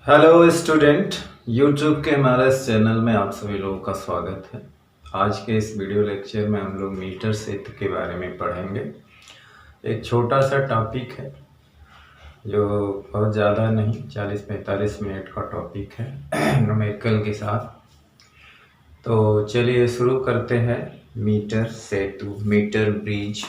Hello student, YouTube के हमारे इस चैनल में आप सभी लोगों का स्वागत है। आज के इस वीडियो लेक्चर में हम लोग मीटर सेतु के बारे में पढ़ेंगे। एक छोटा सा टॉपिक है जो बहुत ज़्यादा नहीं, 40-45 मिनट का टॉपिक है न्यूमेरिकल के साथ। तो चलिए शुरू करते हैं। मीटर सेतु, मीटर ब्रिज।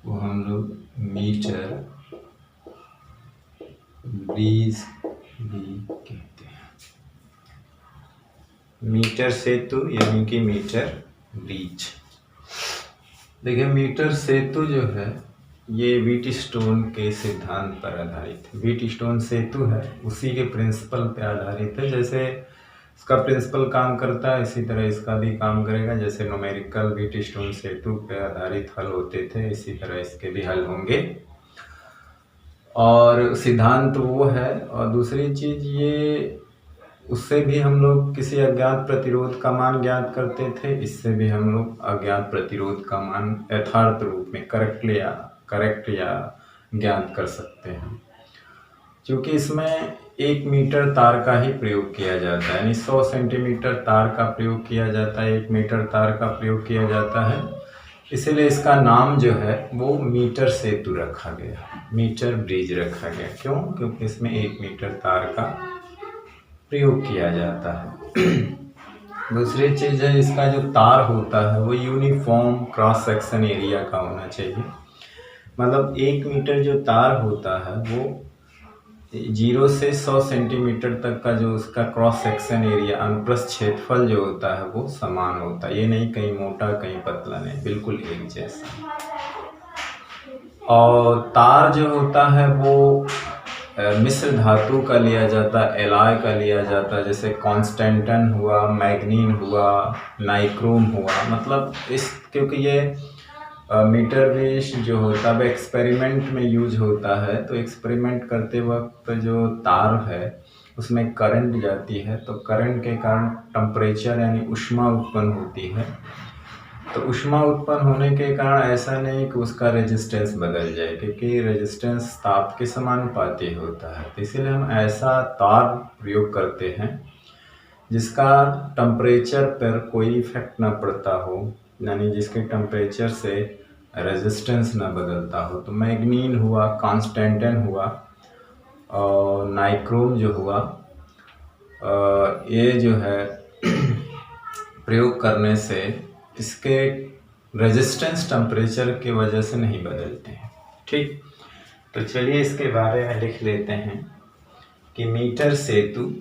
वो हम लोग मीटर ब्रिज भी कहते हैं। मीटर सेतु यानी कि मीटर ब्रिज। देखिए, मीटर सेतु जो है ये व्हीटस्टोन के सिद्धांत पर आधारित है। व्हीटस्टोन सेतु है, उसी के प्रिंसिपल पे आधारित है। जैसे इसका प्रिंसिपल काम करता है, इसी तरह इसका भी काम करेगा। जैसे न्यूमेरिकल व्हीटस्टोन सेतु पे आधारित हल होते थे, इसी तरह इसके भी हल होंगे। और सिद्धांत वो है। और दूसरी चीज ये, उससे भी हम लोग किसी अज्ञात प्रतिरोध का मान ज्ञात करते थे, इससे भी हम लोग अज्ञात प्रतिरोध का मान यथार्थ रूप में करेक्ट या ज्ञात कर सकते हैं। क्योंकि इसमें 1 मीटर तार का ही प्रयोग किया जाता है, यानी 100 सेंटीमीटर तार का प्रयोग किया जाता है, 1 मीटर तार का प्रयोग किया जाता है। इसीलिए इसका नाम जो है वो मीटर सेतु रखा गया, मीटर ब्रिज रखा गया। क्यों? क्योंकि इसमें 1 मीटर तार का प्रयोग किया जाता है। दूसरी चीज़ है, इसका जो तार होता है वो यूनिफॉर्म क्रॉस सेक्शन एरिया का होना चाहिए। मतलब 1 मीटर जो तार होता है वो 0 से 100 सेंटीमीटर तक का जो उसका क्रॉस सेक्शन एरिया, अनुप्रस्थ क्षेत्रफल जो होता है वो समान होता है। ये नहीं कहीं मोटा कहीं पतला, नहीं, बिल्कुल एक जैसा। और तार जो होता है वो मिश्र धातु का लिया जाता है, एलॉय का लिया जाता है। जैसे कॉन्स्टेंटन हुआ, मैग्नीन हुआ, नाइक्रोम हुआ। मतलब इस, क्योंकि ये मीटर ब्रिज जो होता है एक्सपेरिमेंट में यूज होता है, तो एक्सपेरिमेंट करते वक्त जो तार है उसमें करंट जाती है, तो करंट के कारण टेम्परेचर यानी ऊष्मा उत्पन्न होती है। तो ऊष्मा उत्पन्न होने के कारण ऐसा नहीं कि उसका रेजिस्टेंस बदल जाए, क्योंकि रेजिस्टेंस ताप के समानुपाती होता है। तो इसीलिए हम ऐसा तार प्रयोग करते हैं जिसका टेम्परेचर पर कोई इफेक्ट ना पड़ता हो, यानी जिसके टेम्परेचर से रेजिस्टेंस ना बदलता हो। तो मैग्नीन हुआ, कॉन्स्टेंटन हुआ और नाइक्रोम जो हुआ, ये जो है प्रयोग करने से इसके रेजिस्टेंस टेम्परेचर की वजह से नहीं बदलते हैं। ठीक, तो चलिए इसके बारे में लिख लेते हैं कि मीटर सेतु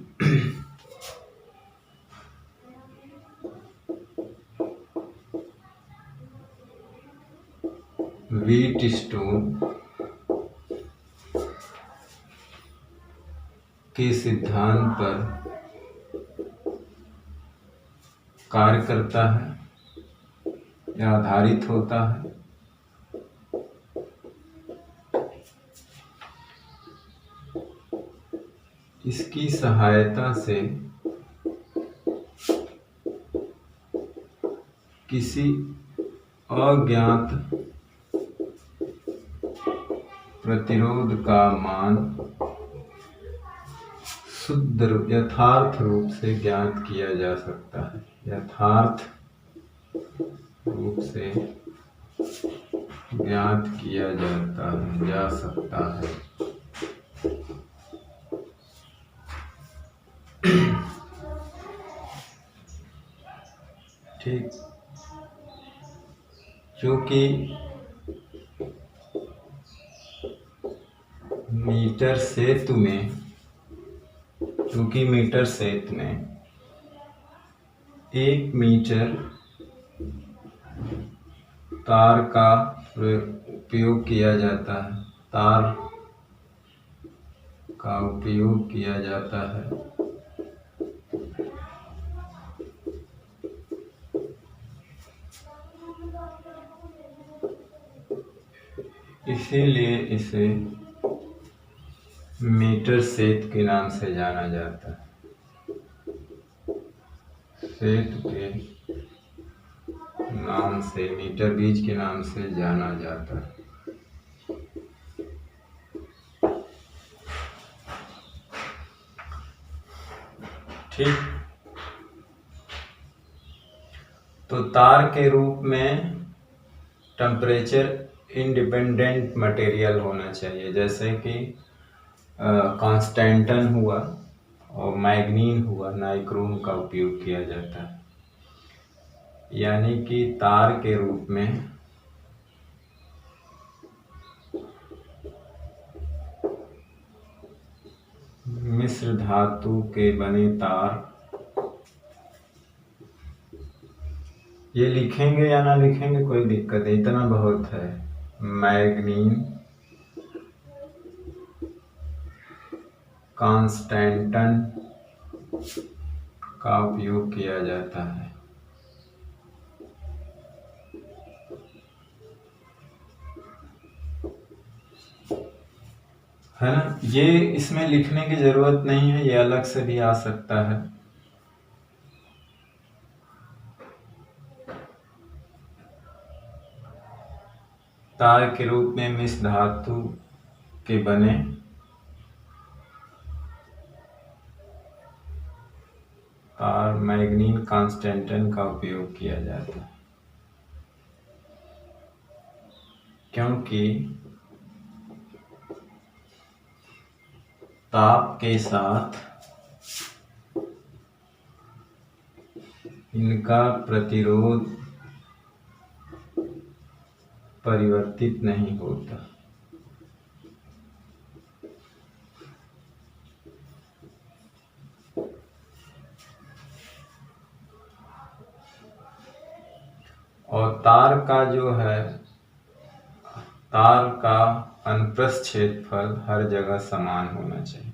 व्हीटस्टोन के सिद्धांत पर कार्य करता है या आधारित होता है। इसकी सहायता से किसी अज्ञात प्रतिरोध का मान शुद्ध यथार्थ रूप से ज्ञात किया जा सकता है। यथार्थ रूप से ज्ञात किया जा सकता है। ठीक, क्योंकि मीटर सेतु में में 1 मीटर तार का उपयोग किया जाता है, तार का उपयोग किया जाता है। इसीलिए इसे मीटर सेतु के नाम से जाना जाता है। सेतु के नाम से, मीटर गेज के नाम से जाना जाता है। ठीक, तो तार के रूप में टेम्परेचर इंडिपेंडेंट मटेरियल होना चाहिए, जैसे कि कांस्टेंटन हुआ और मैग्नीन हुआ, नाइक्रोम का उपयोग किया जाता है। यानी कि तार के रूप में मिश्र धातु के बने तार, ये लिखेंगे या ना लिखेंगे कोई दिक्कत है, इतना बहुत है। मैग्नीन कांस्टेंटन का उपयोग किया जाता है। है ना, ये इसमें लिखने की जरूरत नहीं है, ये अलग से भी आ सकता है। तार के रूप में मिश्र धातु के बने तार मैग्नीन कांस्टेंटन का उपयोग किया जाता है, क्योंकि ताप के साथ इनका प्रतिरोध परिवर्तित नहीं होता। और तार का जो है, तार का अनुप्रस्थ क्षेत्रफल हर जगह समान होना चाहिए,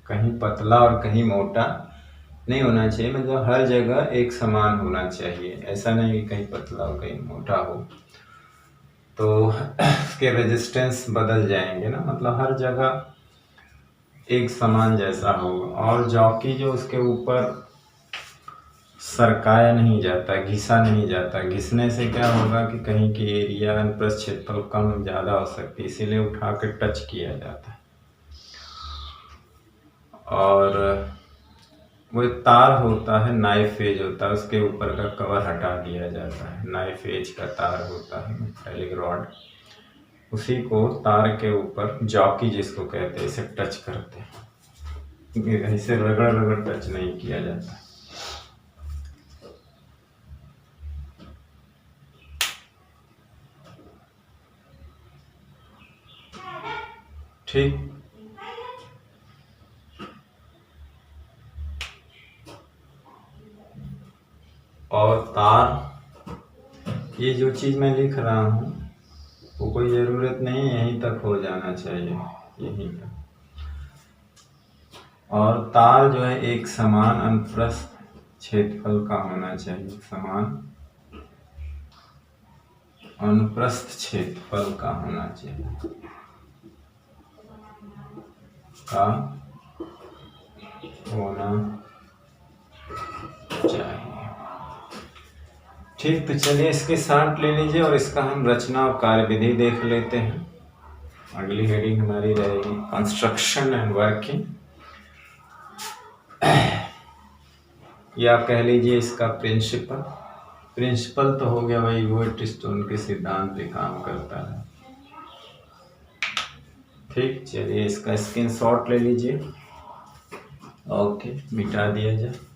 कहीं पतला और कहीं मोटा नहीं होना चाहिए, मतलब हर जगह एक समान होना चाहिए। ऐसा नहीं कि कहीं पतला और कहीं मोटा हो तो उसके रेजिस्टेंस बदल जाएंगे ना, मतलब हर जगह एक समान जैसा होगा। और जॉकी जो उसके ऊपर सरकाया नहीं जाता, घिसा नहीं जाता, घिसने से क्या होगा कि कहीं की एरिया अनुप्रस्थ क्षेत्रफल कम ज़्यादा हो सकती है, इसीलिए उठा कर टच किया जाता है। और वो एक तार होता है, नाइफ एज होता है, उसके ऊपर का कवर हटा दिया जाता है, नाइफ एज का तार होता है, मेटालिक रॉड, उसी को तार के ऊपर जॉकी जिसको कहते हैं, इसे टच करते हैं, इसे रगड़ रगड़ टच नहीं किया जाता। ठीक, और तार, ये जो चीज़ मैं लिख रहा हूँ वो कोई ज़रूरत नहीं है, यहीं तक हो जाना चाहिए, यहीं तक। और तार जो है एक समान अनुप्रस्थ क्षेत्रफल का होना चाहिए, समान अनुप्रस्थ क्षेत्रफल का होना चाहिए, का होना चाहिए। ठीक, तो चलिए इसके साथ ले लीजिए और इसका हम रचना और कार्यविधि देख लेते हैं। अगली हेडिंग हमारी रहेगी कंस्ट्रक्शन एंड वर्किंग, या कह लीजिए इसका प्रिंसिपल। प्रिंसिपल तो हो गया भाई, व्हाइटस्टोन के सिद्धांत पे काम करता है। ठीक, चलिए इसका स्क्रीनशॉट ले लीजिए। ओके, मिटा दिया जाए।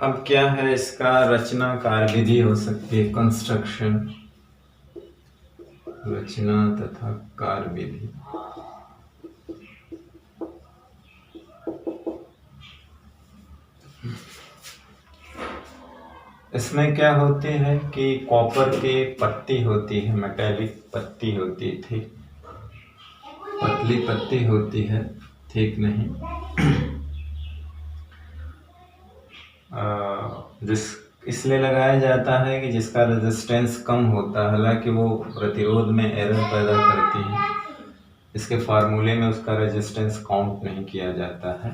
अब क्या है, इसका रचना कार्यविधि हो सकती है, कंस्ट्रक्शन, रचना तथा कार्यविधि। इसमें क्या होते हैं कि कॉपर के पत्ती होती है, मेटालिक पत्ती होती थी, पतली पत्ती होती है, ठीक नहीं। जिस इसलिए लगाया जाता है कि जिसका रेजिस्टेंस कम होता है, हालांकि वो प्रतिरोध में एरर पैदा करती है, इसके फार्मूले में उसका रेजिस्टेंस काउंट नहीं किया जाता है।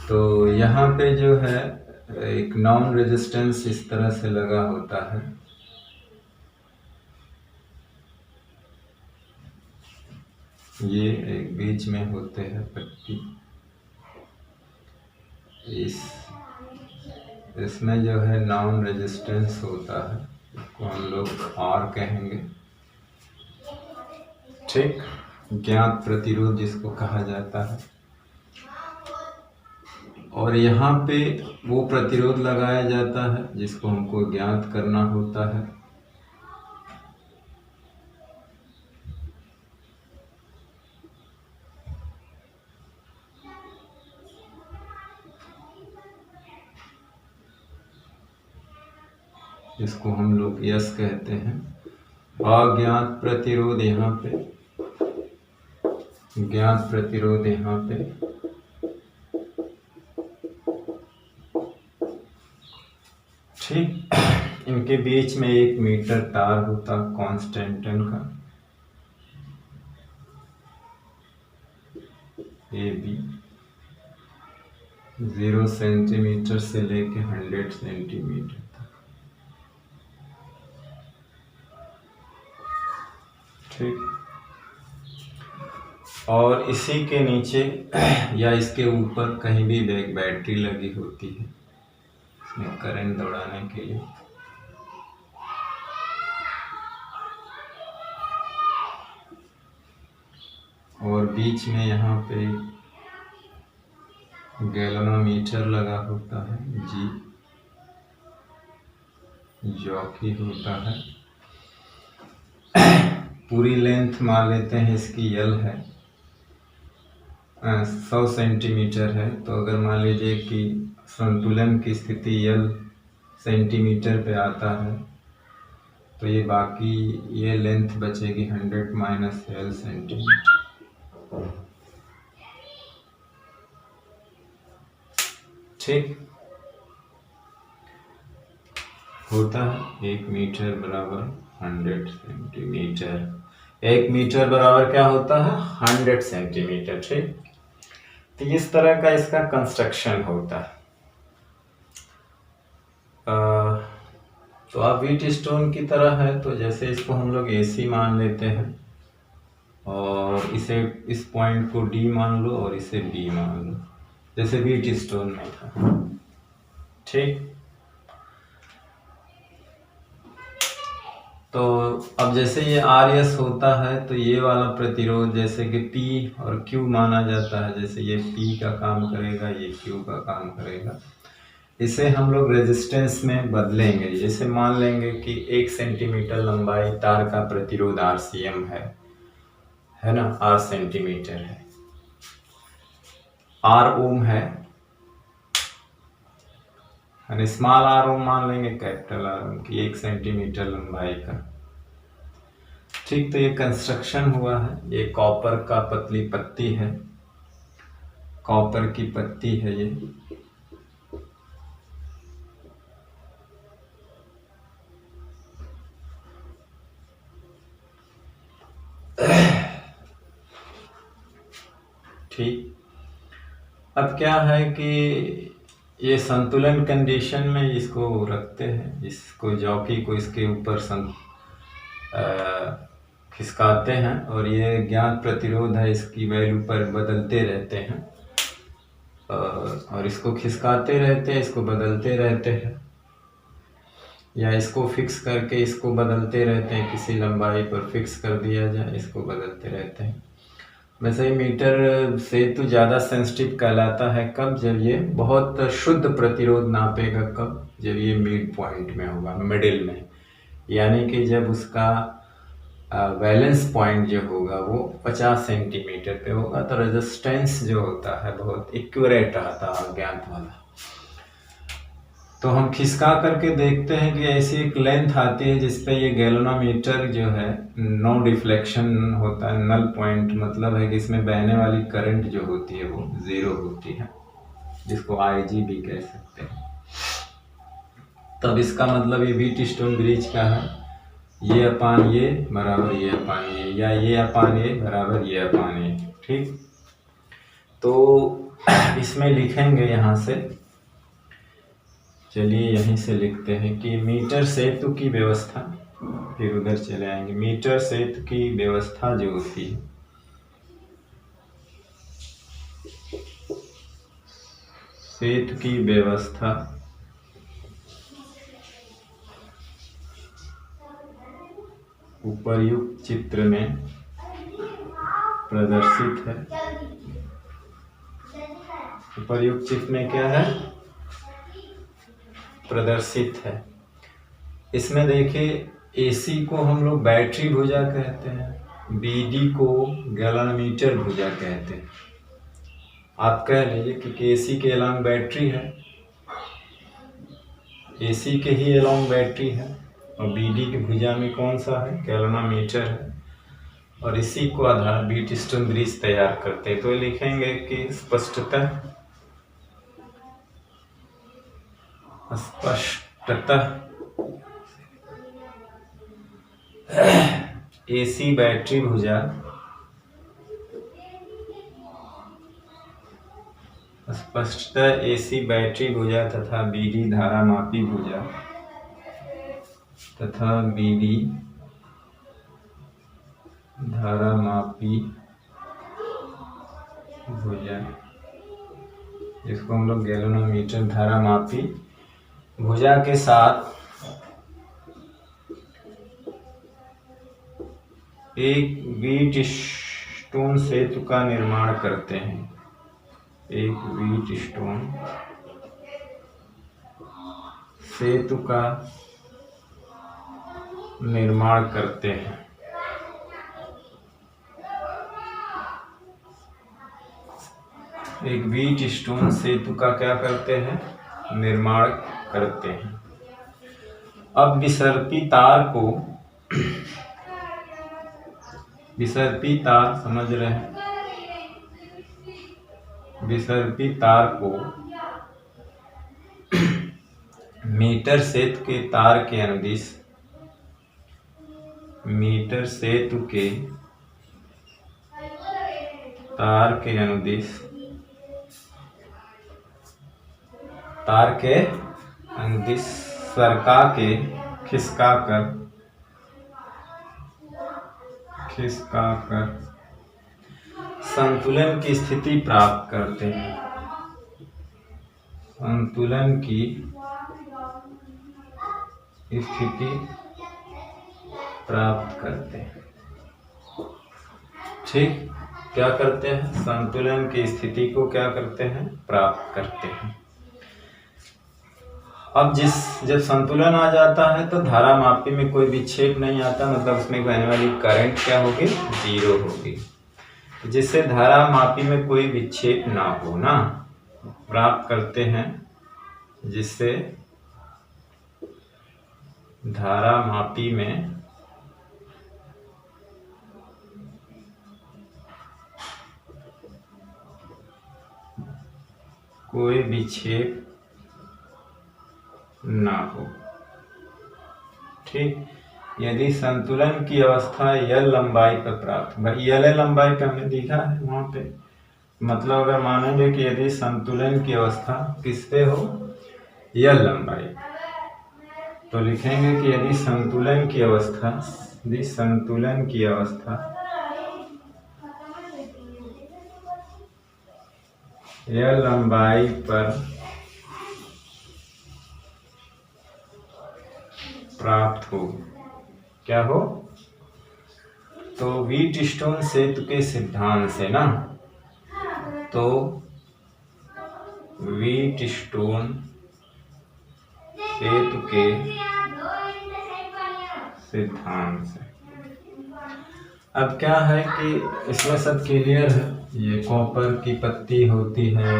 तो यहाँ पे जो है एक नॉन रेजिस्टेंस इस तरह से लगा होता है, ये एक बीच में होते हैं पट्टी, इसमें जो है नॉन रेजिस्टेंस होता है, इसको हम लोग R कहेंगे, ठीक, ज्ञात प्रतिरोध जिसको कहा जाता है। और यहाँ पे वो प्रतिरोध लगाया जाता है जिसको हमको ज्ञात करना होता है। इसको हम लोग यस कहते हैं। अज्ञात प्रतिरोध यहाँ पे, ज्ञात प्रतिरोध यहाँ पे, ठीक। इनके बीच में 1 मीटर तार होता कांस्टेंटन का, AB 0 सेंटीमीटर से लेके 100 सेंटीमीटर तक, ठीक। और इसी के नीचे या इसके ऊपर कहीं भी एक बैटरी लगी होती है इसमें करंट दौड़ाने के लिए। और बीच में यहाँ पे गैल्वेनोमीटर लगा होता है, G जॉकी होता है। पूरी लेंथ मान लेते हैं इसकी L है, 100 सेंटीमीटर है, तो अगर मान लीजिए कि संतुलन की स्थिति L सेंटीमीटर पे आता है तो ये बाकी ये लेंथ बचेगी 100 माइनस L सेंटीमीटर, ठीक। होता है 1 मीटर बराबर 100 सेंटीमीटर। 1 मीटर बराबर क्या होता है? 100 सेंटीमीटर, ठीक। तो इस तरह का इसका कंस्ट्रक्शन होता है। तो अब व्हीट स्टोन की तरह है, तो जैसे इसको हम लोग AC मान लेते हैं और इसे इस पॉइंट को D मान लो और इसे B मान लो, जैसे व्हीट स्टोन में था, ठीक। तो अब जैसे ये RS होता है तो ये वाला प्रतिरोध जैसे कि P और Q माना जाता है, जैसे ये P का काम करेगा, ये Q का काम करेगा। इसे हम लोग रेजिस्टेंस में बदलेंगे। जैसे मान लेंगे कि 1 सेंटीमीटर लंबाई तार का प्रतिरोध RCM है ना, R सेंटीमीटर है, R ओम है, स्मॉल R ओम मान लेंगे कैपिटल R ओम की 1 सेंटीमीटर लंबाई का, ठीक। तो ये कंस्ट्रक्शन हुआ है, ये कॉपर का पतली पत्ती है, कॉपर की पत्ती है ये, ठीक। अब क्या है कि ये संतुलन कंडीशन में इसको रखते हैं, इसको जॉकी को इसके ऊपर खिसकाते हैं और ये ज्ञात प्रतिरोध है, इसकी वैल्यू पर बदलते रहते हैं और इसको खिसकाते रहते हैं, इसको बदलते रहते हैं, या इसको फिक्स करके इसको बदलते रहते हैं, किसी लंबाई पर फिक्स कर दिया जाए, इसको बदलते रहते हैं। वैसे मीटर से तो ज़्यादा सेंसिटिव कहलाता है कब? जब ये बहुत शुद्ध प्रतिरोध नापेगा, कब? जब ये मिड पॉइंट में होगा, मिडिल में, यानी कि जब उसका वैलेंस पॉइंट जो होगा वो 50 सेंटीमीटर पे होगा, तो रेजिस्टेंस जो होता है बहुत एक्यूरेट आता है, अज्ञात वाला। तो हम खिसका करके देखते हैं कि ऐसी एक लेंथ आती है जिसपे ये गैल्वेनोमीटर जो है नो डिफ्लेक्शन होता है, नल पॉइंट, मतलब है कि इसमें बहने वाली करंट जो होती है वो 0 होती है, जिसको IG भी कह सकते हैं। तब इसका मतलब ये व्हीटस्टोन ब्रिज का है, ये अपान ये बराबर ये अपान ये, या ये अपान ये बराबर ये अपान ये। ठीक, तो इसमें लिखेंगे यहाँ से, चलिए यहीं से लिखते हैं कि मीटर सेतु की व्यवस्था, फिर उधर चले आएंगे। मीटर सेतु की व्यवस्था जो होती है, सेतु की व्यवस्था उपर्युक्त चित्र में प्रदर्शित है। उपर्युक्त चित्र में क्या है, प्रदर्शित है। इसमें देखिए AC को हम लोग बैटरी भुजा कहते हैं, BD को गैल्वेनोमीटर भुजा कहते हैं। आप कह लीजिए कि AC के अलोंग बैटरी है, AC के ही अलोंग बैटरी है, और BD की भुजा में कौन सा है, गैल्वेनोमीटर है, और इसी को आधार व्हीटस्टोन ब्रिज तैयार करते हैं। तो लिखेंगे कि स्पष्टतः AC बैटरी भुजा स्पष्टतः AC बैटरी भुजा तथा BD धारामापी भुजा तथा BD धारामापी भुजा, जिसको हम लोग गैल्वेनोमीटर धारामापी भुजा के साथ एक व्हीटस्टोन सेतु का निर्माण करते हैं। एक व्हीटस्टोन सेतु का निर्माण करते हैं। एक व्हीटस्टोन सेतु का क्या करते हैं, निर्माण करते हैं। अब विसर्पी तार को, विसर्पी तार समझ रहे हैं, विसर्पी तार को मीटर सेतु के तार के अनुदिश, मीटर सेतु के तार के अनुदिश, तार के अनुदिश सरका के खिसका कर संतुलन की स्थिति प्राप्त करते हैं। संतुलन की स्थिति प्राप्त करते हैं। ठीक, क्या करते हैं, संतुलन की स्थिति को क्या करते हैं, प्राप्त करते हैं। अब जब संतुलन आ जाता है तो धारामापी में कोई विक्षेप नहीं आता, मतलब उसमें बहने वाली करंट क्या होगी, 0 होगी, जिससे धारामापी में कोई विक्षेप ना हो ना, प्राप्त करते हैं, जिससे धारामापी में कोई विक्षेप ना हो। ठीक, यदि संतुलन की अवस्था L लंबाई पर प्राप्त, भाई L लंबाई पे हमने देखा है वहां पे, मतलब अगर मानेंगे कि यदि संतुलन की अवस्था किस पे हो, L लंबाई, तो लिखेंगे कि यदि संतुलन की अवस्था, यदि संतुलन की अवस्था L लंबाई पर प्राप्त हो, क्या हो, तो व्हीटस्टोन सेतु के सिद्धांत से ना, तो व्हीटस्टोन सेतु के सिद्धांत से। अब क्या है कि इसमें सब क्लियर है, ये कॉपर की पत्ती होती है,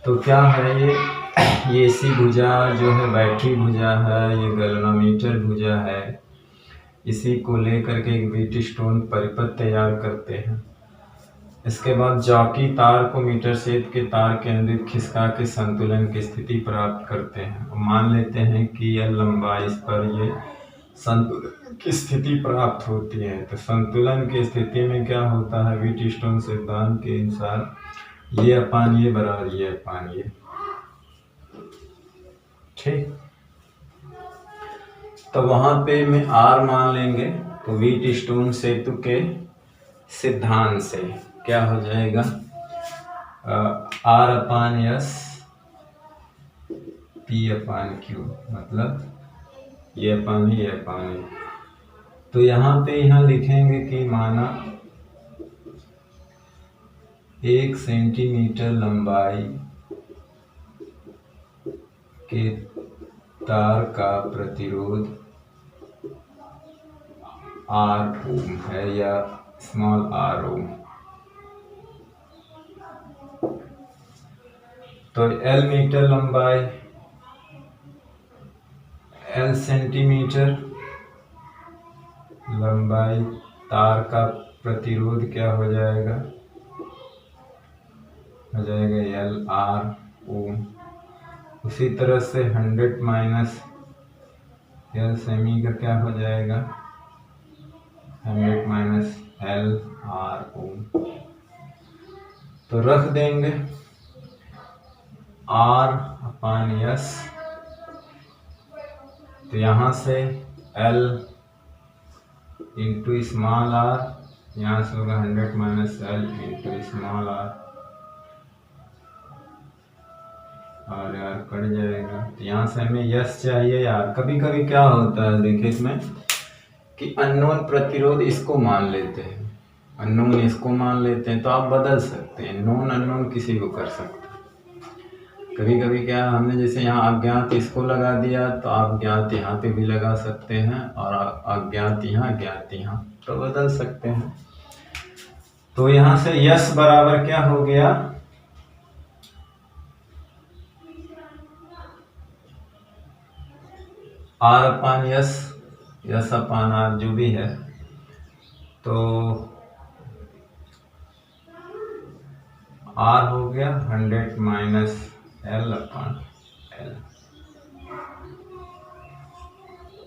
तो क्या है, ये ये सी भुजा जो है बैटरी भुजा है, ये गैल्वेनोमीटर भुजा है। इसी को लेकर के एक व्हीट स्टोन परिपथ तैयार करते हैं। इसके बाद जॉकी तार को मीटर सेट के तार के अंदर खिसका के संतुलन की स्थिति प्राप्त करते हैं। मान लेते हैं कि यह लंबाई इस पर ये संतुलन की स्थिति प्राप्त होती है। तो संतुलन की स्थिति में क्या होता है, व्हीट स्टोन सिद्धांत के अनुसार ये अपान ये बराबर ये अपान ये, ठीक। तो वहां पे में आर मान लेंगे। तो व्हीट स्टोन सेतु के सिद्धांत से क्या हो जाएगा, R upon S P upon Q, मतलब ये अपान ये अपान ये। तो यहाँ पे लिखेंगे कि माना 1 सेंटीमीटर लंबाई के तार का प्रतिरोध R ओम है या स्मॉल r ओम। तो L मीटर लंबाई, L सेंटीमीटर लंबाई तार का प्रतिरोध क्या हो जाएगा, L R ओम। उसी तरह से 100 माइनस L सेमी का क्या हो जाएगा, 100 माइनस L R ओम। तो रख देंगे R अपान S। तो यहाँ से L इंटू स्मॉल r, यहाँ से होगा 100 minus L into small r, और यार कट जाएगा। तो यहाँ से हमें यस चाहिए यार। कभी कभी क्या होता है देखिए इसमें कि अननोन प्रतिरोध इसको मान लेते हैं, अननोन इसको मान लेते हैं। तो आप बदल सकते हैं, नोन अननोन किसी को कर सकते हैं। कभी कभी क्या हमने जैसे यहाँ अज्ञात इसको लगा दिया, तो आप ज्ञात यहाँ पे भी लगा सकते हैं और अज्ञात यहाँ ज्ञात यहाँ, तो बदल सकते हैं। तो यहाँ से यस बराबर क्या हो गया, R upon S, S upon R जो भी है। तो आर हो गया 100 माइनस एल अपान एल।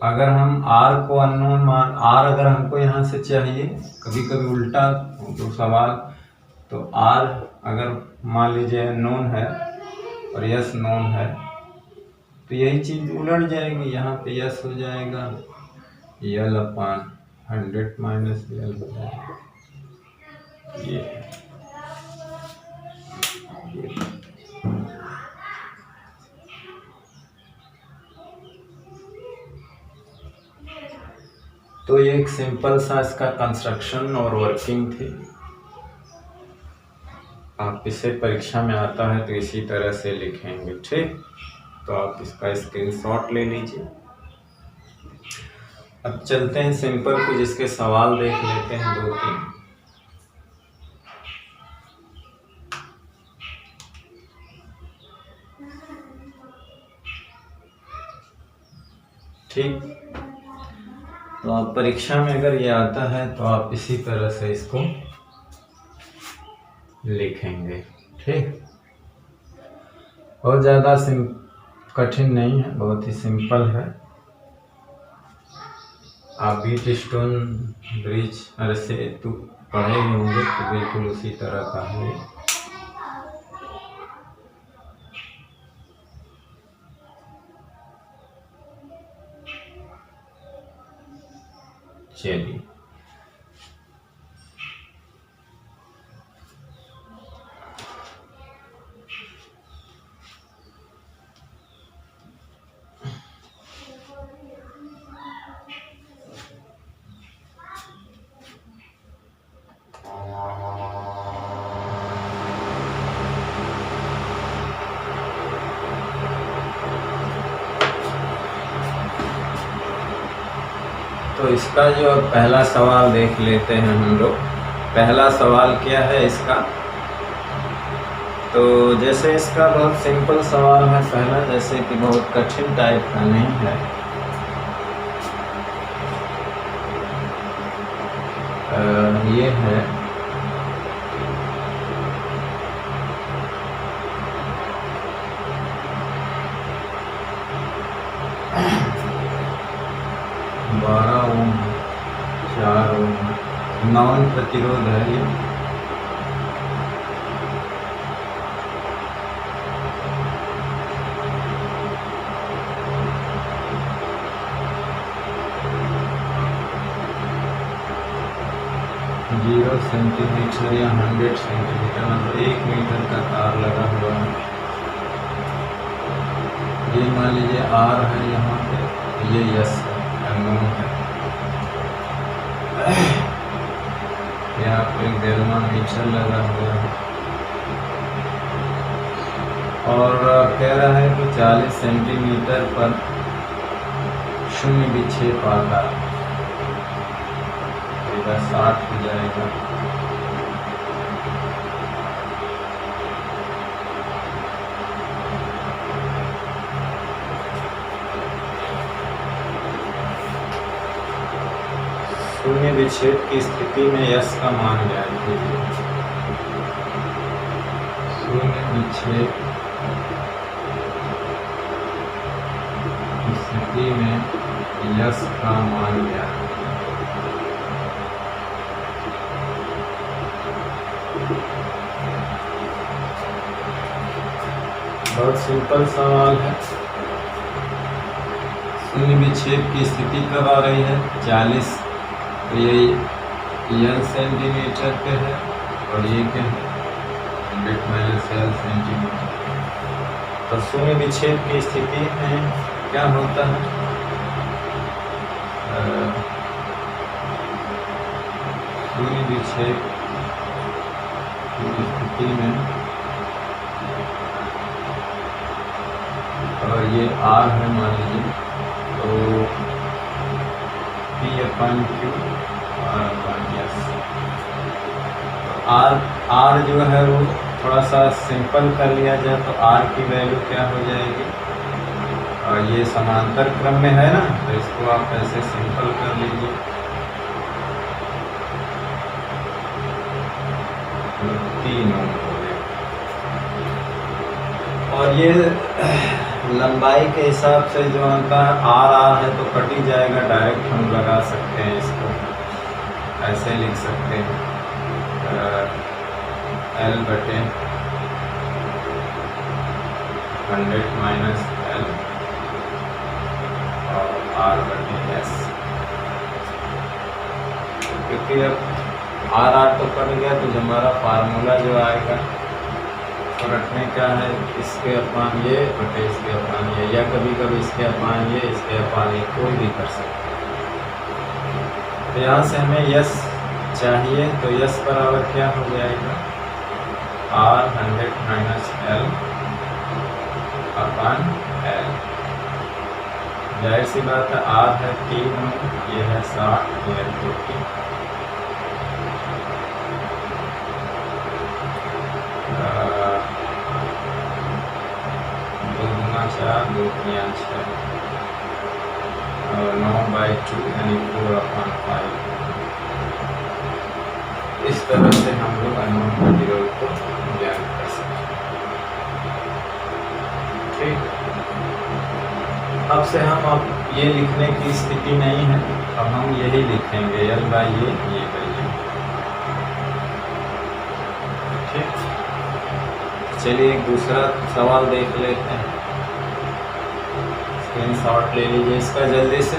अगर हम आर को अननोन मान, आर अगर हमको यहाँ से चाहिए, कभी कभी उल्टा तो सवाल, तो आर अगर मान लीजिए नोन है और यस नोन है, तो यही चीज उलट जाएगी। यहाँ पे यस हो जाएगा एल अपान 100 माइनस एल हो जाएगा ये। तो ये एक सिंपल सा इसका कंस्ट्रक्शन और वर्किंग थी। आप इसे परीक्षा में आता है तो इसी तरह से लिखेंगे, ठीक। तो आप इसका स्क्रीनशॉट ले लीजिए। अब चलते हैं सिंपल कुछ इसके सवाल देख लेते हैं 2-3। ठीक, तो आप परीक्षा में अगर ये आता है तो आप इसी तरह से इसको लिखेंगे, ठीक। बहुत ज़्यादा कठिन नहीं है, बहुत ही सिंपल है। आप व्हीट स्टोन ब्रिज सेतु पढ़े होंगे तो बिल्कुल उसी तरह का है। चलिए, तो इसका जो पहला सवाल देख लेते हैं हम लोग। पहला सवाल क्या है इसका, तो जैसे इसका बहुत सिंपल सवाल है पहला, जैसे कि बहुत कठिन टाइप का नहीं है। ये है बारह ओम, 4 ओम, 9 प्रतिरोध है ये। जीरो सेंटीमीटर या 100 सेंटीमीटर, मतलब 1 मीटर का तार लगा हुआ है। ये मान लीजिए आर है यहाँ पे, ये यस है, एम है। यहाँ पे गैल्वामीटर लगा हुआ है और कह रहा है कि 40 सेंटीमीटर पर 0 विक्षेप आता है, 60 हो जाएगा। शून्य विक्षेप की स्थिति में यश का मान ज्ञात कीजिए। शून्य विक्षेप की स्थिति में यश का मान ज्ञात। बहुत सिंपल सवाल है। शून्य विक्षेप की स्थिति कब आ रही है? 40, तो ये एल सेंटीमीटर पे है और ये क्या है? 100 माइनस एल सेंटीमीटर। तो शून्य विक्षेप की स्थिति में क्या होता है? शून्य विक्षेप की स्थिति में, और ये आर है मान लीजिए, तो P/Q R/S। आर जो है वो थोड़ा सा सिंपल कर लिया जाए तो आर की वैल्यू क्या हो जाएगी, और ये समांतर क्रम में है ना, तो इसको आप ऐसे सिंपल कर लीजिए। 3 ओम हो गया। और ये लंबाई के हिसाब से जो अंतर आर है तो कट ही जाएगा, डायरेक्ट हम लगा सकते हैं, इसको ऐसे लिख सकते हैं, L/100 माइनस L और R/S। क्योंकि अब आर तो कट गया, तो जो हमारा फार्मूला जो आएगा तो रखने क्या है, इसके अपान ये बटे इसके अपान ये, या कभी कभी इसके अपान ये, इसके अपान ये, कोई भी कर सकते हैं। तो यहाँ से हमें यस चाहिए, तो यस बराबर क्या हो जाएगा? R/100 माइनस L अपान L। जाहिर सी बात है, R है 3 ओम, ये है 60, ये है 40। 4, 2 3 6 और 9/2 यानी 4/5। इस तरह से हम लोग अनोन प्रतिरोध को ज्ञात कर सकते हैं। ठीक, अब से हम अब ये लिखने की स्थिति नहीं है, अब हम यही लिखेंगे L/A, ये। ठीक, चलिए एक दूसरा सवाल देख लेते हैं। स्क्रीनशॉट ले लीजिए इसका जल्दी से।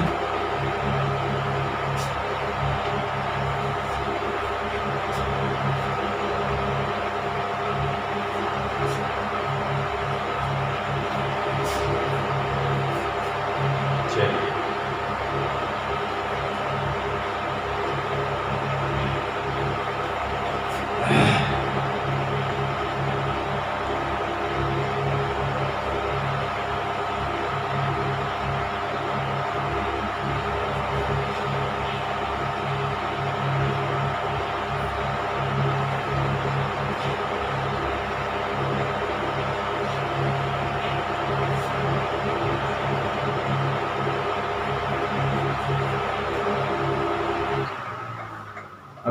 चलिए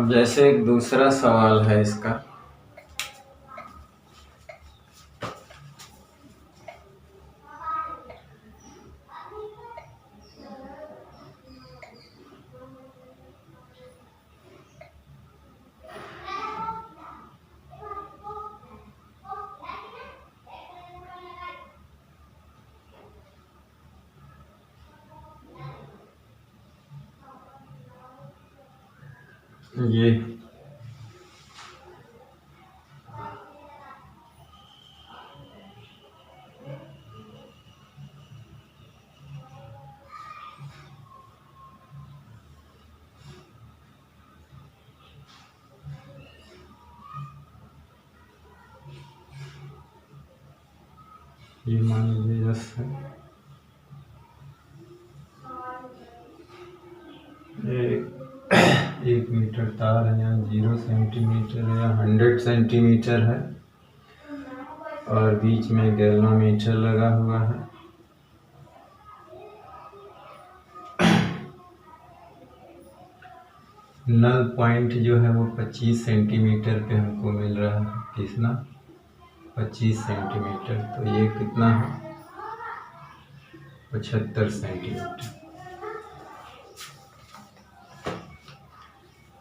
अब जैसे एक दूसरा सवाल है इसका, ये मान लीजिए 10 है, एक मीटर तार है, यहाँ 0 सेंटीमीटर है, या 100 सेंटीमीटर है, और बीच में गैल्वामीटर लगा हुआ है। नल पॉइंट जो है वो 25 सेंटीमीटर पे हमको मिल रहा है। कितना? 25 सेंटीमीटर। तो ये कितना है? 75 सेंटीमीटर।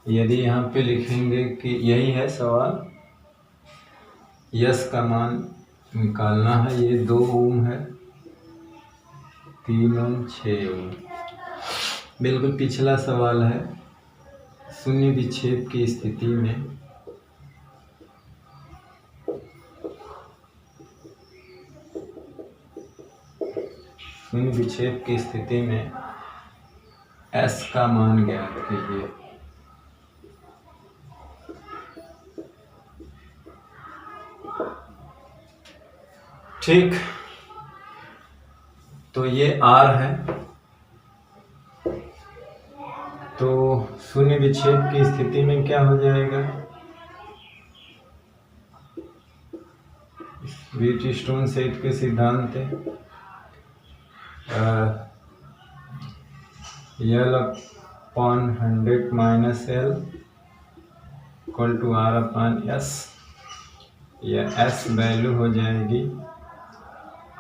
यदि यहाँ पे लिखेंगे कि यही है सवाल, यस का मान निकालना है। ये 2 ओम है, 3 ओम, 6 ओम। बिल्कुल पिछला सवाल है। शून्य विक्षेप की स्थिति में S का मान ज्ञात कीजिए। ठीक, तो ये R है। तो शून्य विक्षेप की स्थिति में क्या हो जाएगा? व्हीटस्टोन सेट के सिद्धांत L/100 minus L equal to R/S, या S वैल्यू हो जाएगी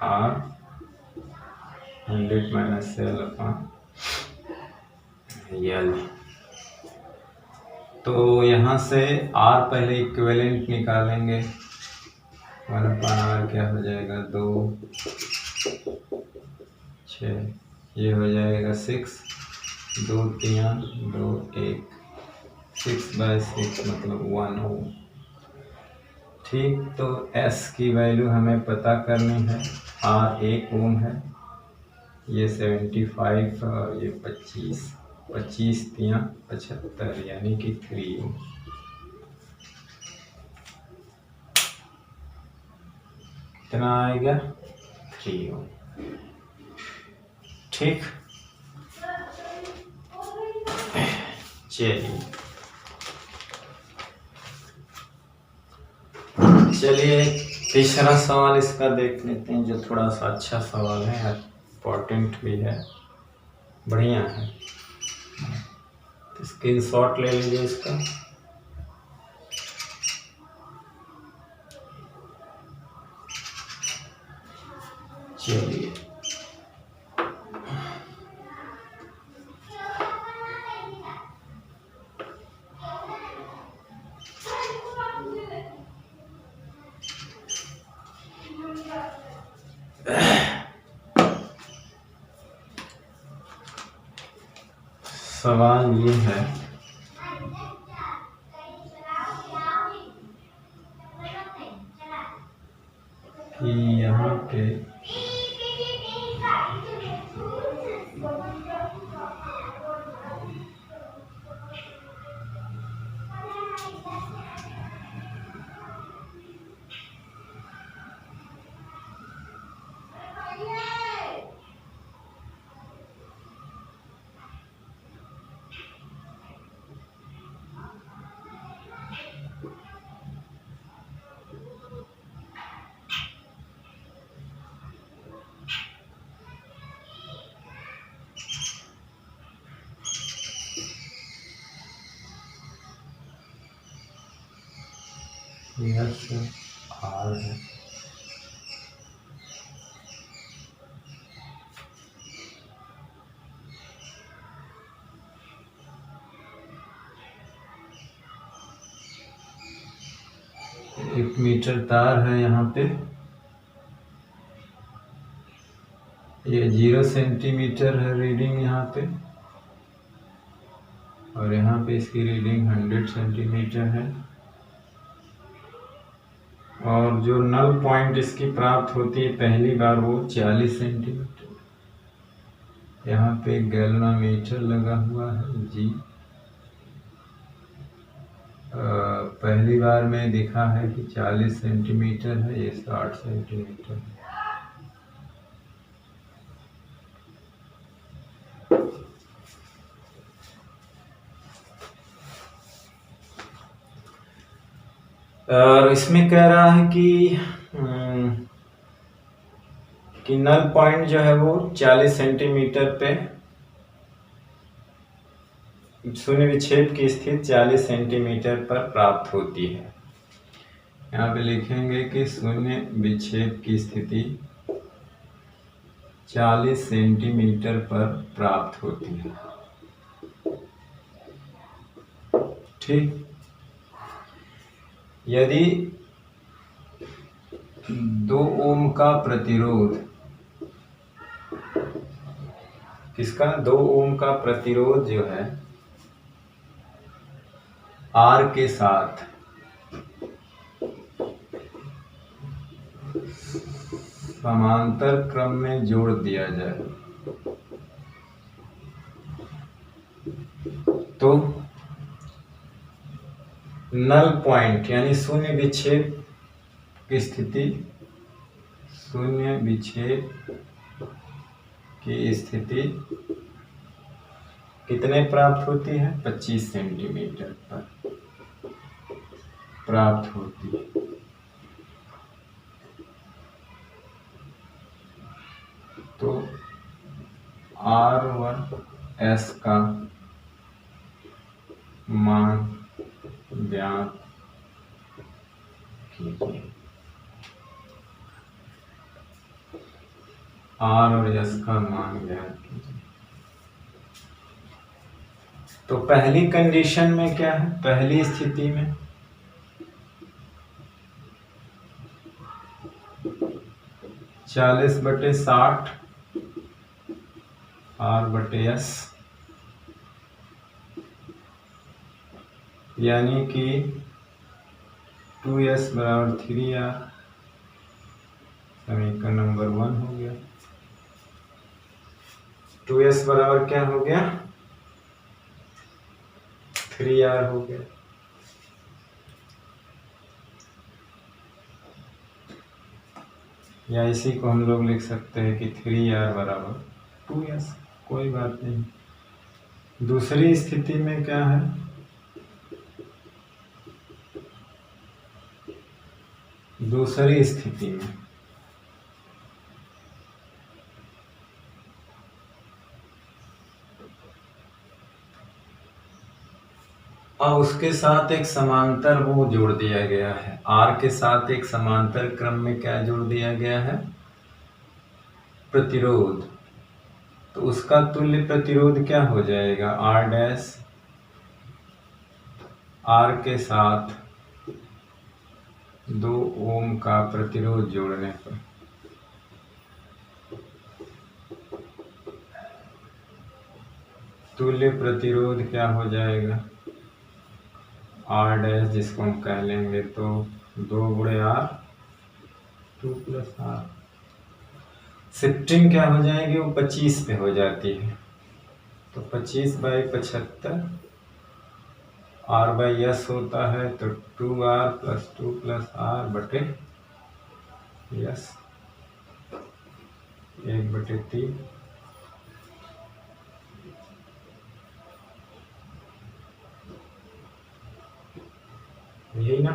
R 100 माइनस L/L। तो यहाँ से R पहले इक्विवेलेंट निकालेंगे। 1/R क्या हो जाएगा? 2, 6, ये हो जाएगा 6, 2 3 2 1, 6/6 मतलब 1 ओम। ठीक, तो S की वैल्यू हमें पता करनी है। R 1 ओम है, ये 75 और ये 25, 25 3 75, यानी कि 3 ओम। कितना आएगा? 3 ओम। ठीक, चलिए तीसरा सवाल इसका देख लेते हैं, जो थोड़ा सा अच्छा सवाल है, इम्पोर्टेंट भी है, बढ़िया है। स्क्रीनशॉट ले लीजिए इसका। चलिए सवाल ये है कि यहाँ पे यस आर है। एक मीटर तार है यहाँ पे, ये 0 सेंटीमीटर है रीडिंग यहाँ पे, और यहाँ पे इसकी रीडिंग 100 सेंटीमीटर है। और जो नल पॉइंट इसकी प्राप्त होती है पहली बार वो 40 सेंटीमीटर। यहाँ पे गैल्वेनोमीटर लगा हुआ है जी। पहली बार में देखा है कि 40 सेंटीमीटर है, ये 60 सेंटीमीटर है। और इसमें कह रहा है कि नल पॉइंट जो है वो 40 सेंटीमीटर पे शून्य विक्षेप की स्थिति 40 सेंटीमीटर पर प्राप्त होती है। यहाँ पे लिखेंगे कि शून्य विक्षेप की स्थिति 40 सेंटीमीटर पर प्राप्त होती है। ठीक, यदि 2 ओम का प्रतिरोध, किसका 2 ओम का प्रतिरोध जो है R के साथ समांतर क्रम में जोड़ दिया जाए तो नल पॉइंट यानी शून्य विक्षेप की स्थिति, शून्य विक्षेप की स्थिति कितने प्राप्त होती है? 25 सेंटीमीटर पर प्राप्त होती है। तो R1S का मान ज्ञात कीजिए। R और S का मान ज्ञात कीजिए। तो पहली कंडीशन में क्या है? पहली स्थिति में 40/60 R/S, यानी कि 2S बराबर 3R, समीकरण नंबर 1 हो गया। 2S बराबर क्या हो गया? 3R हो गया। या इसी को हम लोग लिख सकते हैं कि 3R बराबर 2S, कोई बात नहीं। दूसरी स्थिति में क्या है? दूसरी स्थिति में और उसके साथ एक समांतर वो जोड़ दिया गया है, R के साथ एक समांतर क्रम में क्या जोड़ दिया गया है? प्रतिरोध। तो उसका तुल्य प्रतिरोध क्या हो जाएगा? R के साथ 2 ओम का प्रतिरोध जोड़ने पर तुल्य प्रतिरोध क्या हो जाएगा? R', जिसको हम कह लेंगे तो 2 गुणे R, 2 + R। शिफ्टिंग क्या हो जाएगी? वो 25 पे हो जाती है, तो 25/75 R/S होता है, तो 2R + 2 + R/S 1/3। यही ना?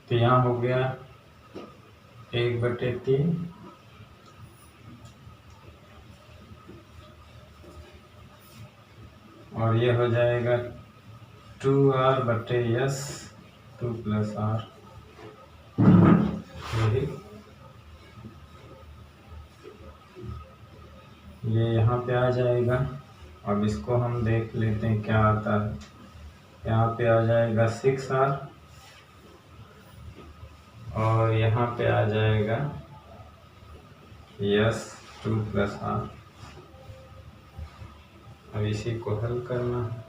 तो यहाँ हो गया 1/3 और ये हो जाएगा 2r बटे यस 2 प्लस r, यही ये यहाँ पे आ जाएगा। अब इसको हम देख लेते हैं क्या आता है। यहाँ पे आ जाएगा 6r और यहाँ पे आ जाएगा यस 2 प्लस r। अब इसी को हल करना है।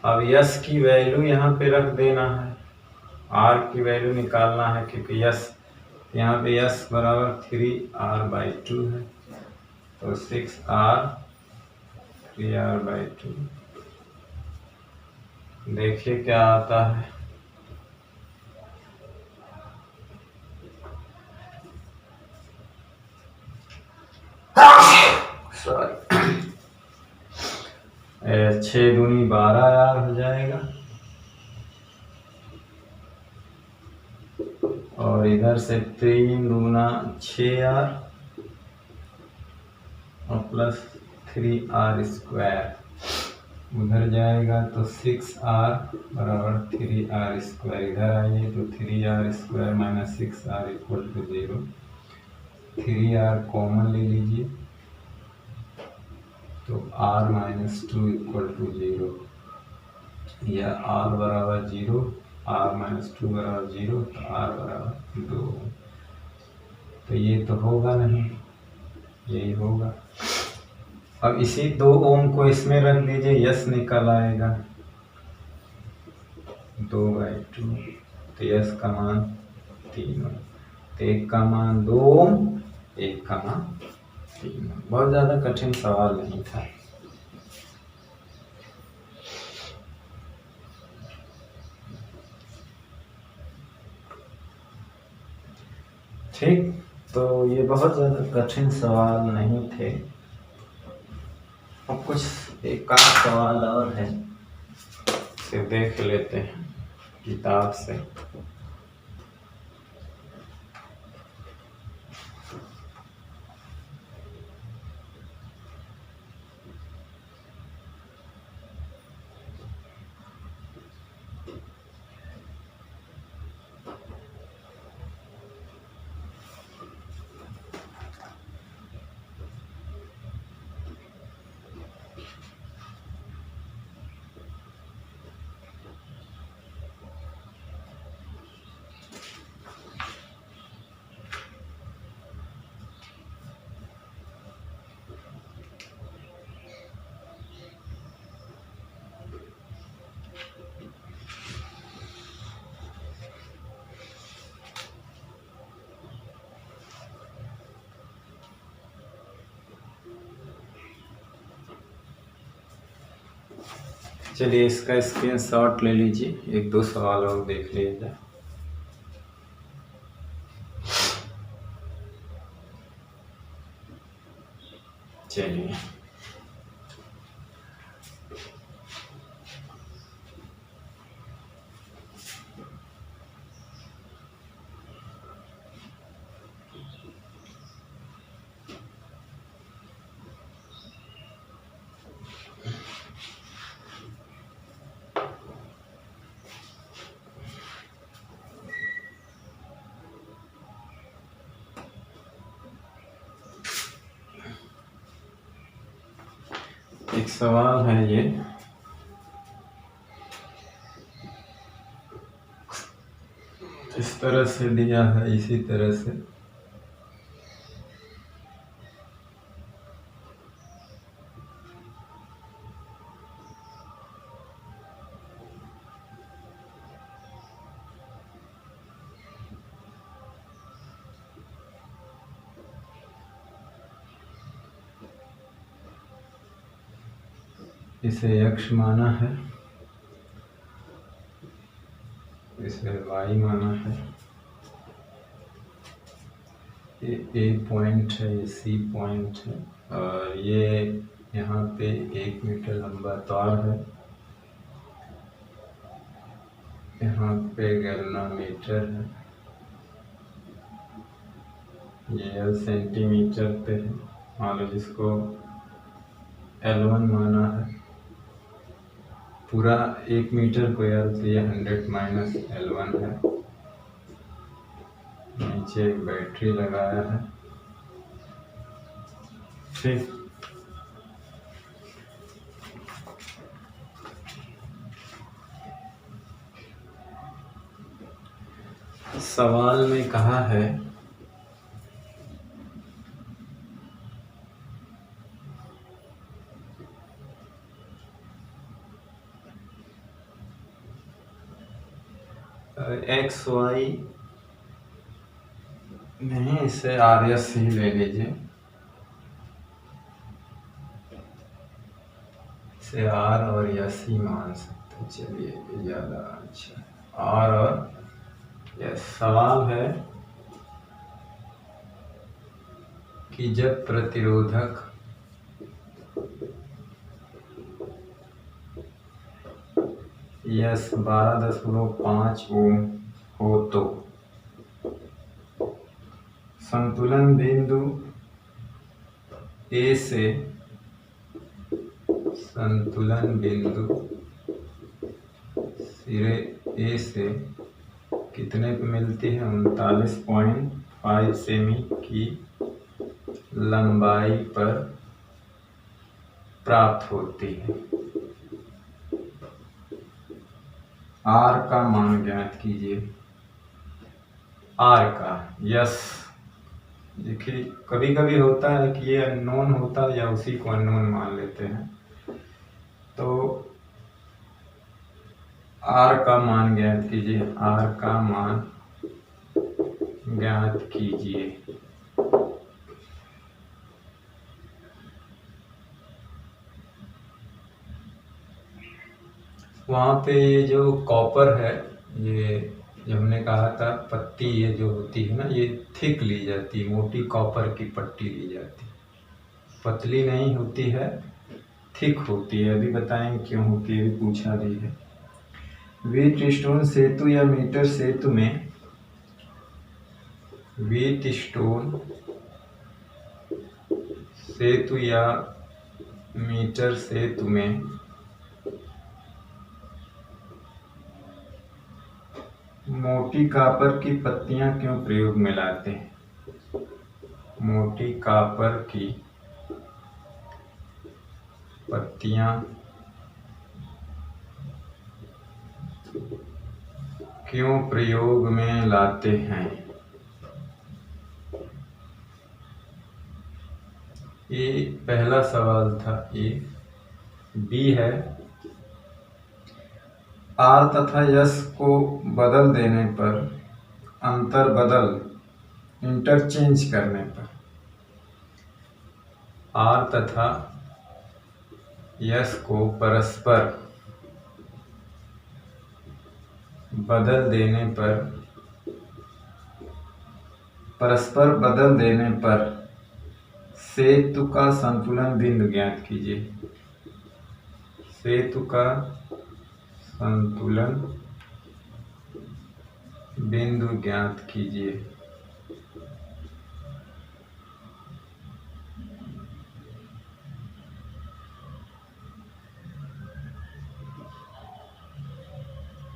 अब यस की वैल्यू यहाँ पे रख देना है, आर की वैल्यू निकालना है, क्योंकि यस यहाँ पे यस बराबर 3r/2 है, तो 6r 3r/2। देखिए क्या आता है। सॉरी 6 दूनी 12r हो जाएगा और इधर से 3 दूना 6r और प्लस 3r², उधर जाएगा तो 6r बराबर 3r²। इधर आइए तो 3r² minus 6r equal to 0। 3r common ले लीजिए तो r माइनस 2 इक्वल टू 0, या r बराबर 0, r माइनस 2 बराबर 0, तो r बराबर 2। तो ये तो होगा नहीं, यही होगा। अब इसी 2 ओम को इसमें रख दीजिए, यस निकल आएगा 2/2। तो यस का मान 3 ओम, तो एक का मान 2 ओम, एक का मान 3 ओम। बहुत ज़्यादा कठिन सवाल नहीं था। ठीक, तो ये बहुत ज़्यादा कठिन सवाल नहीं थे। अब कुछ एक आध सवाल और है, इसे देख लेते हैं किताब से। चलिए इसका स्क्रीनशॉट ले लीजिए, 1-2 सवाल और देख लीजिए। चलिए एक सवाल है, ये इस तरह से दिया है, इसी तरह से इसे x माना है, इसे y माना है। ये A पॉइंट है, ये C पॉइंट है, और ये यहाँ पे 1 मीटर लंबा तार है। यहाँ पे गैल्वेनोमीटर है, ये सेंटीमीटर पे है। मान लो जिसको L1 माना है, पूरा 1 मीटर को यल तो ये 100 माइनस L1 है। नीचे एक बैटरी लगाया है। ठीक, सवाल में कहा है XY नहीं, इसे RS ही ले लीजिए, इसे R और S ही मान सकते। चलिए ज़्यादा अच्छा, R और S। सवाल है कि जब प्रतिरोधक S 12.5 ओम हो तो संतुलन बिंदु A से सिरे A से कितने पे मिलती है? 39.5 सेमी की लंबाई पर प्राप्त होती है। R का मान ज्ञात कीजिए। R का, यस, देखिए कभी कभी होता है कि ये अननोन होता है या उसी को अननोन मान लेते हैं। तो R का मान ज्ञात कीजिए, R का मान ज्ञात कीजिए। वहाँ पे ये जो कॉपर है, ये जो हमने कहा था पत्ती, ये जो होती है ना, ये थिक ली जाती है, मोटी कॉपर की पट्टी ली जाती है, पतली नहीं होती है, थिक होती है। अभी बताएंगे क्यों होती है, पूछा भी है। व्हीटस्टोन सेतु या मीटर सेतु में, व्हीटस्टोन सेतु या मीटर सेतु में मोटी कॉपर की पत्तियां क्यों प्रयोग में लाते हैं? मोटी कॉपर की पत्तियां क्यों प्रयोग में लाते हैं? ये पहला सवाल था। ये बी है, R तथा S को बदल देने पर, इंटरचेंज करने पर, R तथा S को परस्पर बदल देने पर सेतु का संतुलन बिंदु ज्ञात कीजिए। सेतु का संतुलन बिंदु ज्ञात कीजिए।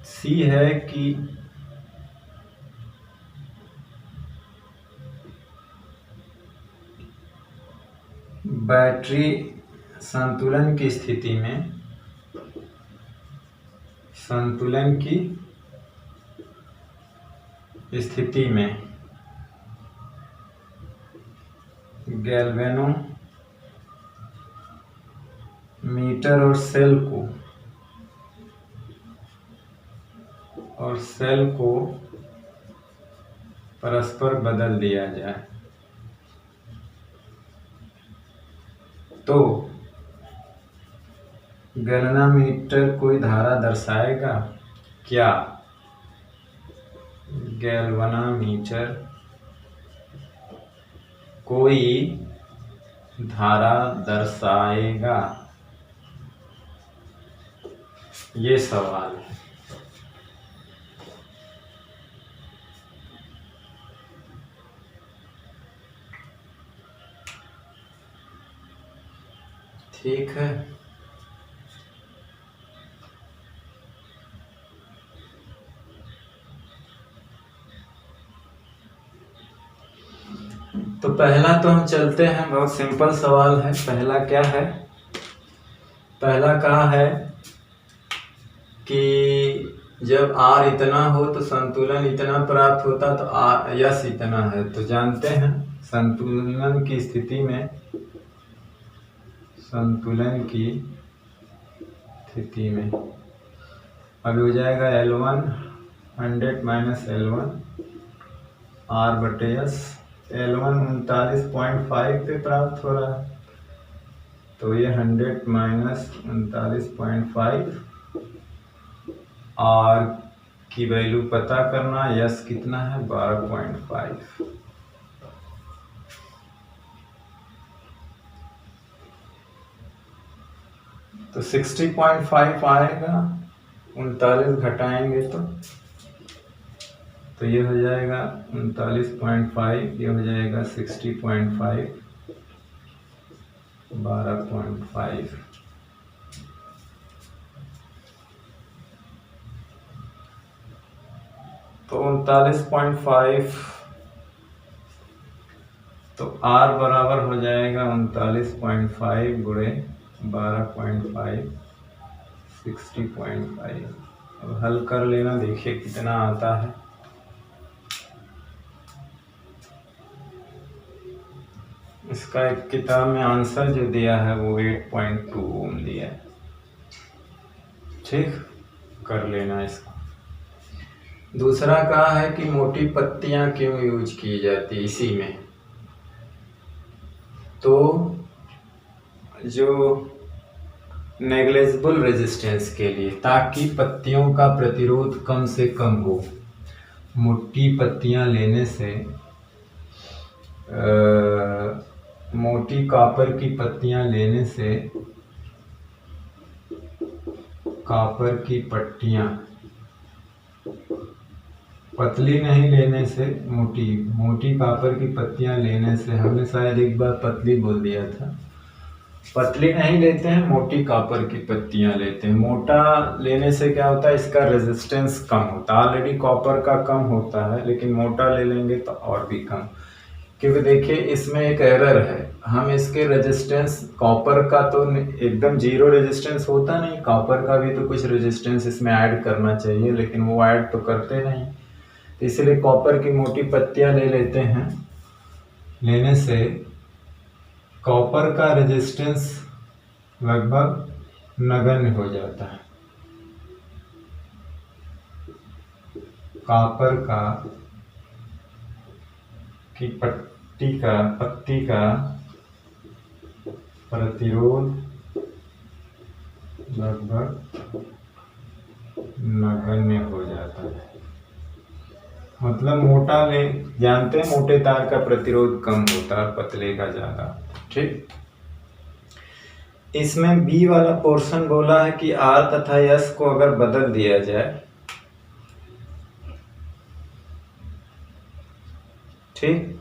सी है कि बैटरी संतुलन की स्थिति में गैल्वेनोमीटर और सेल को परस्पर बदल दिया जाए तो गैल्वेनोमीटर कोई धारा दर्शाएगा क्या? गैल्वेनोमीटर कोई धारा दर्शाएगा? ये सवाल है। ठीक है। तो पहला तो हम चलते हैं, बहुत सिंपल सवाल है। पहला क्या है, पहला कहा है कि जब R इतना हो तो संतुलन इतना प्राप्त होता, तो यस इतना है। तो जानते हैं संतुलन की स्थिति में, संतुलन की स्थिति में अभी हो जाएगा L1 100 माइनस L1 R बटे S। L1 39.5 पे प्राप्त हो रहा है, तो ये 100 माइनस 39.5, R की वैल्यू पता करना, यस कितना है 12.5। तो 60.5 आएगा, 39 घटाएंगे तो ये हो जाएगा 39.5, ये हो जाएगा 60.5, 12.5। तो 39.5, तो R बराबर हो जाएगा 39.5 गुणे 12.5, 60.5। अब हल कर लेना, देखिए कितना आता है। इसका एक किताब में आंसर जो दिया है वो 8.2 ओम दिया है। ठीक, कर लेना इसको। दूसरा कहा है कि मोटी पत्तियां क्यों यूज की जाती है इसी में। तो जो नेग्लेजिबल रेजिस्टेंस के लिए, ताकि पत्तियों का प्रतिरोध कम से कम हो। मोटी पत्तियां लेने से, मोटी कॉपर की पत्तियां लेने से कॉपर की पट्टियां, पतली नहीं लेने से मोटी, मोटी कॉपर की पत्तियां लेने से, हमने शायद एक बार पतली बोल दिया था, पतली नहीं लेते हैं, मोटी कॉपर की पत्तियां लेते हैं। मोटा लेने से क्या होता है, इसका रेजिस्टेंस कम होता है। ऑलरेडी कॉपर का कम होता है, लेकिन मोटा ले लेंगे तो और भी कम। क्योंकि देखिए इसमें एक एरर है, हम इसके रेजिस्टेंस, कॉपर का तो एकदम जीरो रेजिस्टेंस होता नहीं, कॉपर का भी तो कुछ रेजिस्टेंस इसमें ऐड करना चाहिए, लेकिन वो ऐड तो करते नहीं। तो इसलिए कॉपर की मोटी पत्तियां ले लेते हैं। लेने से कॉपर का रेजिस्टेंस लगभग नगण्य हो जाता है। कॉपर का की पत्ती का प्रतिरोध लगभग नगण्य हो जाता है। मतलब मोटा ले, जानते हैं मोटे तार का प्रतिरोध कम होता है, पतले का ज्यादा। ठीक, इसमें बी वाला पोर्शन बोला है कि आर तथा एस को अगर बदल दिया जाए, ठीक,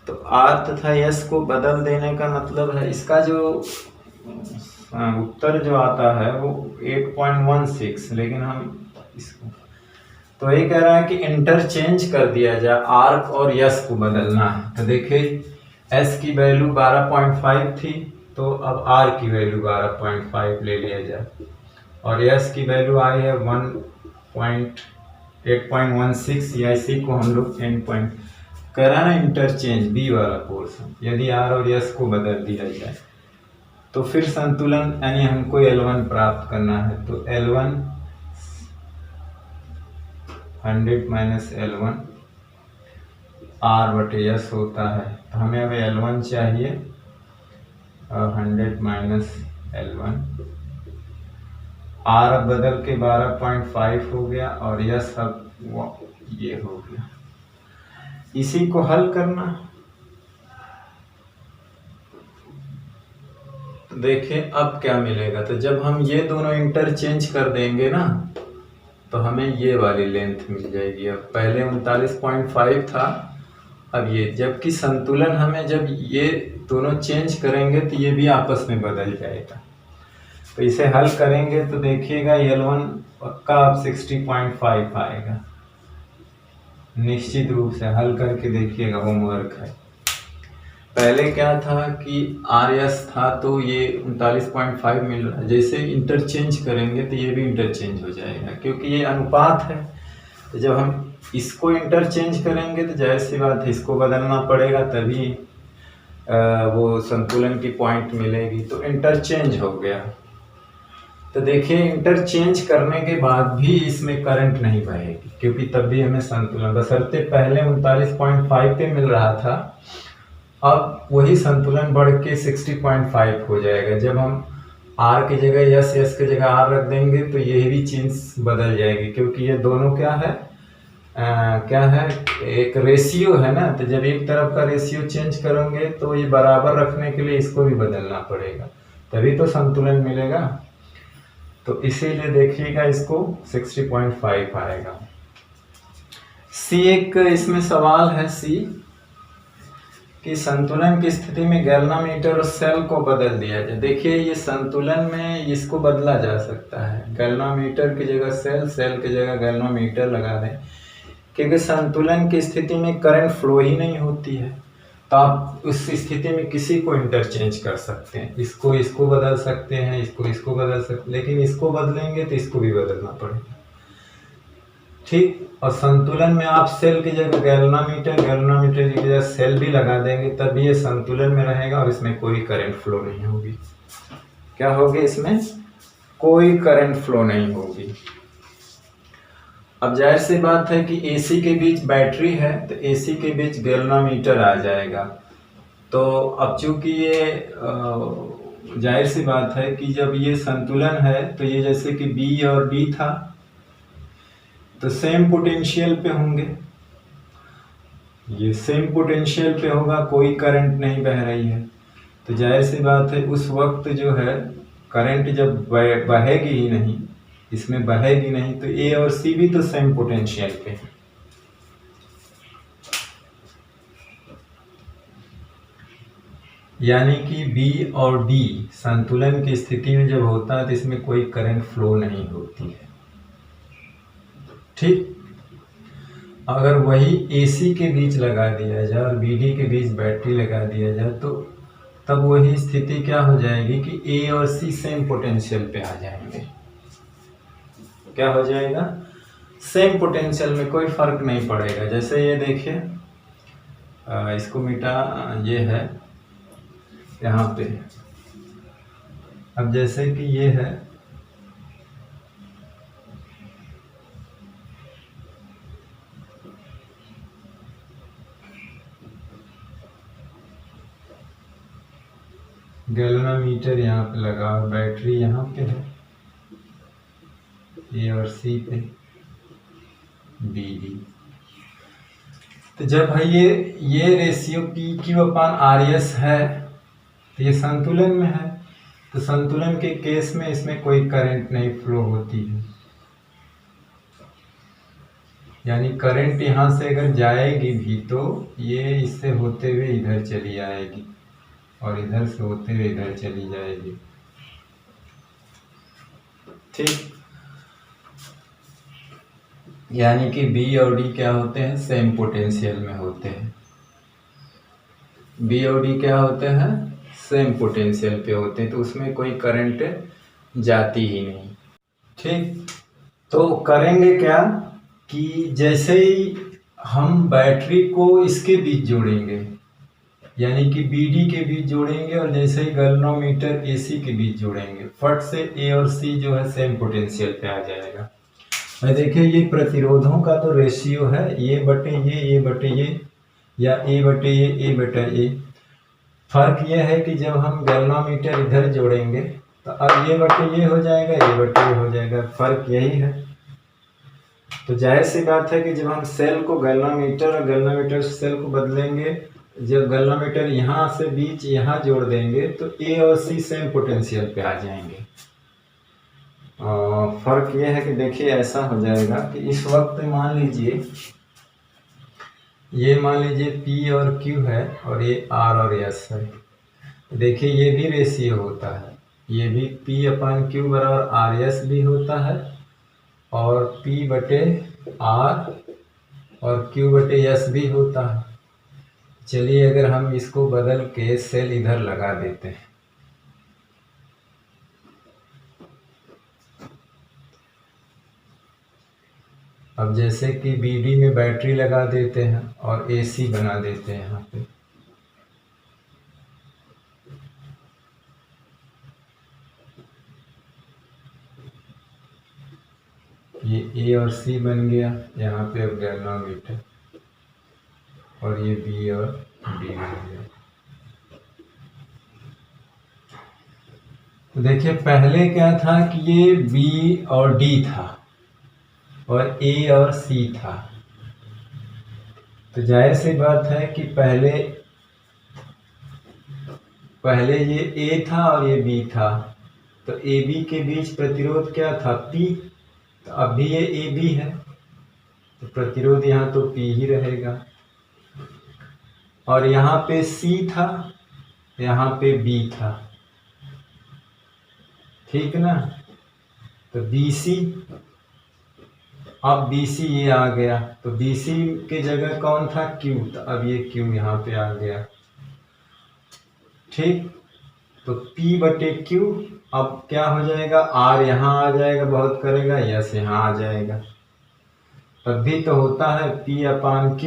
तो आर तथा एस को बदल देने का मतलब है, इसका जो उत्तर जो आता है वो 8.16, लेकिन हम इसको तो ये कह रहा है कि इंटरचेंज कर दिया जाए, आर और यस को बदलना है। तो देखिए एस की वैल्यू 12.5 थी, तो अब आर की वैल्यू 12.5 ले लिया जाए, और यस की वैल्यू आई है 8.16, या इसी को हम लोग 10 पॉइंट कह रहा है ना, इंटरचेंज बी वाला पोर्शन। यदि आर और यस को बदल दिया जाए तो फिर संतुलन, यानी हमको L1 प्राप्त करना है। तो L1 100 माइनस L1 R बटे S होता है। तो हमें अब L1 चाहिए, 100 माइनस L1, R अब बदल के 12.5 हो गया, और S अब ये हो गया। इसी को हल करना। तो देखिए अब क्या मिलेगा, तो जब हम ये दोनों इंटरचेंज कर देंगे ना, तो हमें ये वाली लेंथ मिल जाएगी। अब पहले 39.5 था, अब ये, जबकि संतुलन हमें जब ये दोनों चेंज करेंगे तो ये भी आपस में बदल जाएगा। तो इसे हल करेंगे तो देखिएगा L1 पक्का अब 60.5 आएगा, निश्चित रूप से हल करके देखिएगा, होमवर्क है। पहले क्या था कि RS था तो ये 39.5 मिल रहा है, जैसे इंटरचेंज करेंगे तो ये भी इंटरचेंज हो जाएगा क्योंकि ये अनुपात है। तो जब हम इसको इंटरचेंज करेंगे तो जाहिर सी बात है इसको बदलना पड़ेगा, तभी वो संतुलन की पॉइंट मिलेगी। तो इंटरचेंज हो गया। तो देखिए इंटरचेंज करने के बाद भी इसमें करंट नहीं बहेगी क्योंकि तब भी हमें संतुलन, बशर्ते पहले 39.5 पे मिल रहा था, अब वही संतुलन बढ़ के 60.5 हो जाएगा। जब हम R की जगह S की जगह R रख देंगे तो ये भी चीज बदल जाएगी क्योंकि ये दोनों क्या है, क्या है, एक रेशियो है ना। तो जब एक तरफ का रेशियो चेंज करेंगे तो ये बराबर रखने के लिए इसको भी बदलना पड़ेगा, तभी तो संतुलन मिलेगा। तो इसीलिए देखिएगा इसको 60.5 आएगा। C एक इसमें सवाल है, C कि संतुलन की स्थिति में गैल्वामीटर और सेल को बदल दिया जाए। देखिए ये संतुलन में इसको बदला जा सकता है, गैल्वामीटर की जगह सेल, सेल की जगह गैल्वामीटर लगा दें, क्योंकि संतुलन की स्थिति में करंट फ्लो ही नहीं होती है। तो आप उस स्थिति में किसी को इंटरचेंज कर सकते हैं, इसको इसको बदल सकते हैं, इसको इसको बदल सकते हैं, लेकिन इसको बदलेंगे तो इसको भी बदलना पड़ेगा, ठीक। और संतुलन में आप सेल की जगह गैल्वामीटर, गैल्वामीटर की जगह सेल भी लगा देंगे, तब ये संतुलन में रहेगा और इसमें कोई करंट फ्लो नहीं होगी। क्या होगी, इसमें कोई करंट फ्लो नहीं होगी। अब जाहिर सी बात है कि AC के बीच बैटरी है तो AC के बीच गैल्वामीटर आ जाएगा। तो अब चूंकि ये जाहिर सी बात है कि जब ये संतुलन है तो ये जैसे कि B और D था तो सेम पोटेंशियल पे होंगे, ये सेम पोटेंशियल पे होगा, कोई करंट नहीं बह रही है। तो जाहिर सी बात है उस वक्त जो है करंट जब बहेगी ही नहीं, इसमें बहेगी नहीं, तो A और C भी तो सेम पोटेंशियल पे है। यानी कि B और D संतुलन की स्थिति में जब होता है तो इसमें कोई करंट फ्लो नहीं होती है, ठीक। अगर वही AC के बीच लगा दिया जाए और BD के बीच बैटरी लगा दिया जाए तो तब वही स्थिति क्या हो जाएगी कि A और C सेम पोटेंशियल पे आ जाएंगे। क्या हो जाएगा, सेम पोटेंशियल में कोई फर्क नहीं पड़ेगा। जैसे ये देखिए, इसको मिटा, ये है यहाँ पे। अब जैसे कि ये है, गैल्वामीटर यहाँ पे लगा और बैटरी यहाँ पे है, A और C पे BD। तो जब भाई ये रेशियो PQ/RS है तो ये संतुलन में है, तो संतुलन के केस में इसमें कोई करंट नहीं फ्लो होती है। यानी करंट यहाँ से अगर जाएगी भी तो ये इससे होते हुए इधर चली आएगी और इधर से होते हुए इधर चली जाएगी, ठीक। यानी कि B और D क्या होते हैं, सेम पोटेंशियल में होते हैं। B और D क्या होते हैं, सेम पोटेंशियल पे होते हैं, तो उसमें कोई करंट जाती ही नहीं, ठीक। तो करेंगे क्या कि जैसे ही हम बैटरी को इसके बीच जोड़ेंगे, यानी कि BD के बीच जोड़ेंगे, और जैसे ही गैल्वामीटर AC के बीच जोड़ेंगे, फट से A और C जो है सेम पोटेंशियल पे आ जाएगा। मैं देखिए ये प्रतिरोधों का तो रेशियो है, ये बटे ये बटे ये, या A बटे A बटे A। फर्क ये है कि जब हम गैल्वामीटर इधर जोड़ेंगे तो अब ये बटे ये हो जाएगा, ये बटे ये हो जाएगा, फर्क यही है। तो जाहिर सी बात है कि जब हम सेल को गैल्वामीटर और गैल्वामीटर से सेल को बदलेंगे, जब गैल्वामीटर यहाँ से बीच यहाँ जोड़ देंगे तो A और C सेम पोटेंशियल पे आ जाएंगे। फर्क ये है कि देखिए ऐसा हो जाएगा कि इस वक्त मान लीजिए ये P और Q है और ये R और S है। देखिए ये भी रेशियो होता है, ये भी P/Q बराबर RS भी होता है और P/R और Q/S भी होता है। चलिए अगर हम इसको बदल के सेल इधर लगा देते हैं, अब जैसे कि BD में बैटरी लगा देते हैं और AC बना देते हैं यहाँ पे, ये A और C बन गया, यहाँ पे अब गैल्वेनोमीटर, और ये B और D बन गया। तो देखिए पहले क्या था कि ये B और D था और A और C था, तो जाहिर सी बात है कि पहले ये A था और ये B था, तो AB के बीच प्रतिरोध क्या था, P। तो अब भी ये AB है, तो प्रतिरोध यहाँ तो P ही रहेगा। और यहाँ पे C था, यहाँ पे B था, ठीक ना। तो BC, अब BC ये आ गया, तो BC के जगह कौन था, Q, तो अब ये Q यहाँ पे आ गया, ठीक। तो P/Q अब क्या हो जाएगा, R यहाँ आ जाएगा, बहुत करेगा, S यहाँ आ जाएगा, तब भी तो होता है P/Q,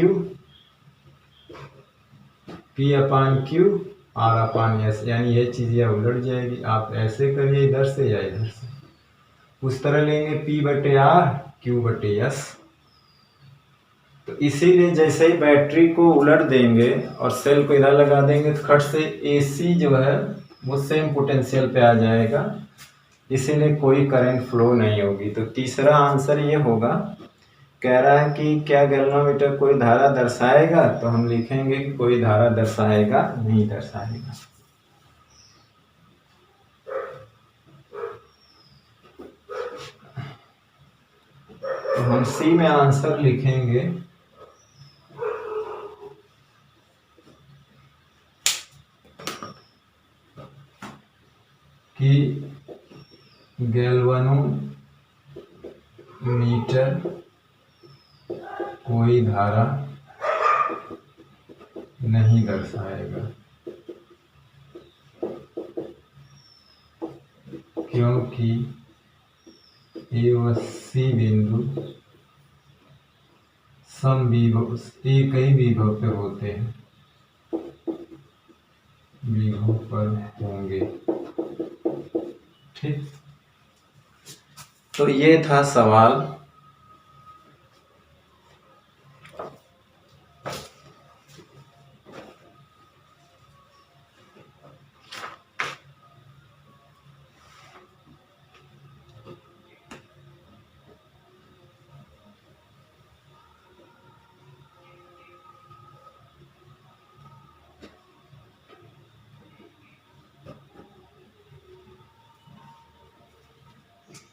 R/S, यानी ये चीज़ यह उलट जाएगी। आप ऐसे करिए इधर से या इधर से, उस तरह लेंगे P/R, Q/S। तो इसीलिए जैसे ही बैटरी को उलट देंगे और सेल को इधर लगा देंगे तो खट से AC जो है वो सेम पोटेंशियल पे आ जाएगा, इसीलिए कोई करंट फ्लो नहीं होगी। तो तीसरा आंसर ये होगा। कह रहा है कि क्या गैल्वेनोमीटर कोई धारा दर्शाएगा, तो हम लिखेंगे कि कोई धारा दर्शाएगा नहीं दर्शाएगा। तो हम C में आंसर लिखेंगे कि गैल्वेनोमीटर कोई धारा नहीं दर्शाएगा, क्योंकि A व C बिंदु समविभव, एक ही विभव पे होते हैं, विभव पर होंगे, ठीक। तो ये था सवाल।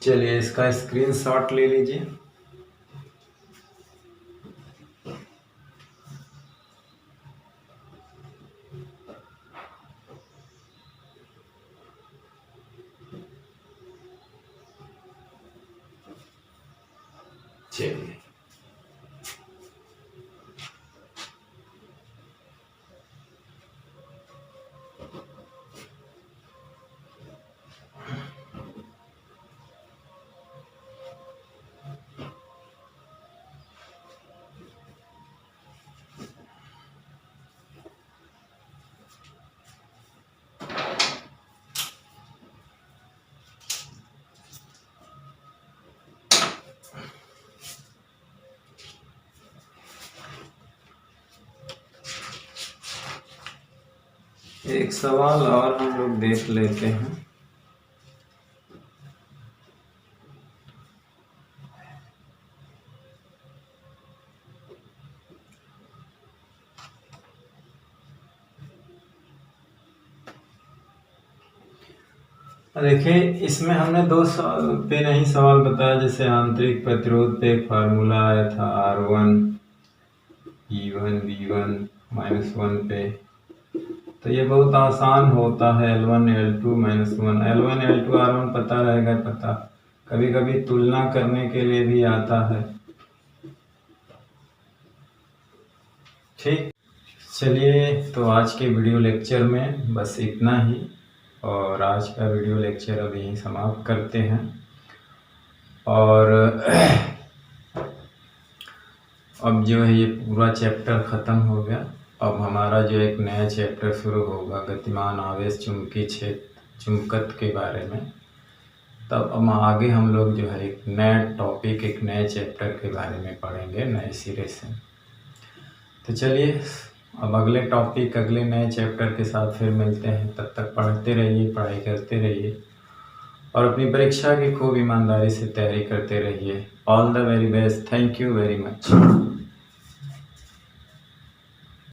चलिए इसका स्क्रीनशॉट ले लीजिए। चलिए एक सवाल और हम लोग देख लेते हैं। देखिए इसमें हमने दो पे नहीं सवाल बताया, जैसे आंतरिक प्रतिरोध पे एक फार्मूला आया था R1 E1 V1 -1 पे, तो ये बहुत आसान होता है, L1 L2 -1, L1 L2 R1 पता रहेगा, पता कभी कभी तुलना करने के लिए भी आता है। ठीक, चलिए तो आज के वीडियो लेक्चर में बस इतना ही, और आज का वीडियो लेक्चर अब यहीं समाप्त करते हैं। और अब जो है ये पूरा चैप्टर ख़त्म हो गया। अब हमारा जो एक नया चैप्टर शुरू होगा गतिमान आवेश चुंबकीय क्षेत्र चुंबकत्व के बारे में। तब अब आगे हम लोग जो है एक नया टॉपिक, एक नए चैप्टर के बारे में पढ़ेंगे नए सिरे से। तो चलिए अब अगले टॉपिक, अगले नए चैप्टर के साथ फिर मिलते हैं। तब तक पढ़ते रहिए, पढ़ाई करते रहिए और अपनी परीक्षा की खूब ईमानदारी से तैयारी करते रहिए। All the very best. Thank you very much.